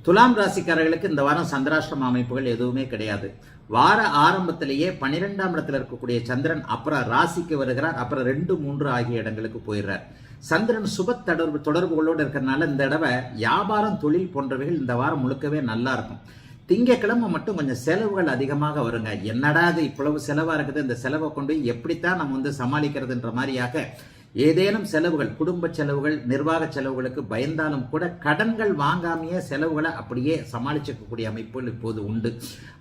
துலாம் ராசிக்காரர்களுக்கு இந்த வாரம் சந்திராஷ்டம அமைப்புகள் எதுவுமே கிடையாது. வார ஆரம்பத்திலேயே 12ஆம் இடத்துல இருக்கக்கூடிய சந்திரன் அப்புறம் ராசிக்கு வருகிறார். அப்புறம் 2, 3 ஆகிய இடங்களுக்கு போயிடுறார். சந்திரன் சுப தொடர்புகளோடு இருக்கிறதுனால இந்த தடவை வியாபாரம், தொழில் போன்றவைகள் இந்த வாரம் முழுக்கவே நல்லா இருக்கும். திங்கக்கிழமை மட்டும் கொஞ்சம் செலவுகள் அதிகமாக வருங்க. என்னடா இது இவ்வளவு செலவா இருக்குது, இந்த செலவை கொண்டு எப்படித்தான் நம்ம சமாளிக்கிறதுன்ற மாதிரியாக ஏதேனும் செலவுகள், குடும்ப செலவுகள், நிர்வாக செலவுகளுக்கு பயந்தாலும் கூட கடன்கள் வாங்காமையே செலவுகளை அப்படியே சமாளிச்சுக்கக்கூடிய அமைப்புகள் இப்போது உண்டு.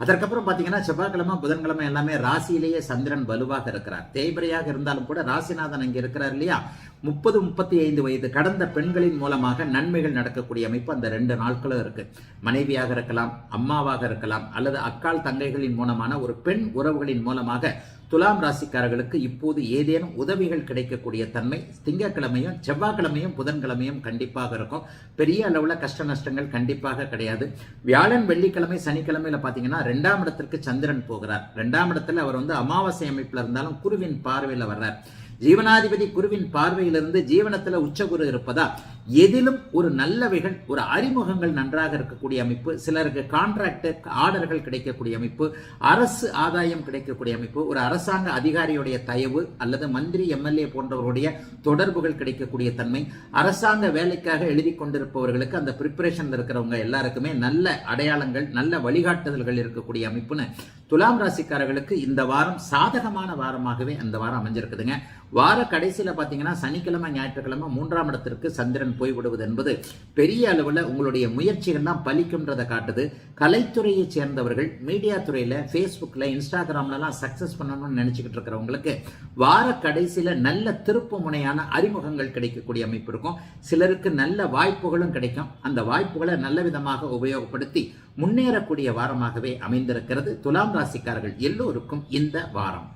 அதற்கப்புறம் பார்த்தீங்கன்னா செவ்வாய்க்கிழமை, புதன்கிழமை எல்லாமே ராசியிலேயே சந்திரன் வலுவாக இருக்கிறார். தேய்பிரையாக இருந்தாலும் கூட ராசிநாதன் அங்கே இருக்கிறார் இல்லையா. 30, 35 வயது கடந்த பெண்களின் மூலமாக நன்மைகள் நடக்கக்கூடிய அமைப்பு அந்த 2 நாட்களும் இருக்கு. மனைவியாக இருக்கலாம், அம்மாவாக இருக்கலாம், அல்லது அக்கால் தங்கைகளின் மூலமான ஒரு பெண் உறவுகளின் மூலமாக துலாம் ராசிக்காரர்களுக்கு இப்போது ஏதேனும் உதவிகள் கிடைக்கக்கூடிய தன்மை திங்கட்கிழமையும், செவ்வாய்க்கிழமையும், புதன்கிழமையும் கண்டிப்பாக இருக்கும். பெரிய அளவுல கஷ்ட நஷ்டங்கள் கண்டிப்பாக கிடையாது. வியாழன், வெள்ளிக்கிழமை, சனிக்கிழமையில பாத்தீங்கன்னா 2ஆம் இடத்திற்கு சந்திரன் போகிறார். 2ஆம் இடத்துல அவர் அமாவாசை அமைப்புல இருந்தாலும் குருவின் பார்வையில வர்றார். ஜீவனாதிபதி குருவின் பார்வையிலிருந்து ஜீவனத்துல உச்சகுரு இருப்பதா எதிலும் ஒரு நல்லவைகள், ஒரு அறிமுகங்கள் நன்றாக இருக்கக்கூடிய அமைப்பு. சிலருக்கு கான்ட்ராக்ட், ஆர்டர்கள் கிடைக்கக்கூடிய அமைப்பு, அரசு ஆதாயம் கிடைக்கக்கூடிய அமைப்பு, ஒரு அரசாங்க அதிகாரியுடைய தயவு அல்லது மந்திரி, எம்எல்ஏ போன்றவருடைய தொடர்புகள் கிடைக்கக்கூடிய தன்மை, அரசாங்க வேலைக்காக எழுதி கொண்டிருப்பவர்களுக்கு அந்த பிரிப்பரேஷன்ல இருக்கிறவங்க எல்லாருக்குமே நல்ல அடையாளங்கள், நல்ல வழிகாட்டுதல்கள் இருக்கக்கூடிய அமைப்புன்னு துலாம் ராசிக்காரர்களுக்கு இந்த வாரம் சாதகமான வாரமாகவே அந்த வாரம் அமைஞ்சிருக்குதுங்க. வார கடைசியில பாத்தீங்கன்னா சனிக்கிழமை, ஞாயிற்றுக்கிழமை 3ஆம் இடத்திற்கு சந்திரன் போய்விடுவது என்பது பெரிய அளவுல உங்களுடைய முயற்சிகள்லாம் பலிக்கும்ன்றதை காட்டுது. கலைத்துறையை சேர்ந்தவர்கள், மீடியா துறையில, பேஸ்புக்ல, இன்ஸ்டாகிராம்லாம் சக்சஸ் பண்ணணும்னு நினைச்சுக்கிட்டு இருக்கிறவங்களுக்கு வார கடைசியில நல்ல திருப்பு முனையான அறிமுகங்கள் கிடைக்கக்கூடிய அமைப்பு இருக்கும். சிலருக்கு நல்ல வாய்ப்புகளும் கிடைக்கும். அந்த வாய்ப்புகளை நல்ல விதமாக உபயோகப்படுத்தி முன்னேறக்கூடிய வாரமாகவே அமைந்திருக்கிறது துலாம் ராசிக்காரர்கள் எல்லோருக்கும் இந்த வாரம்.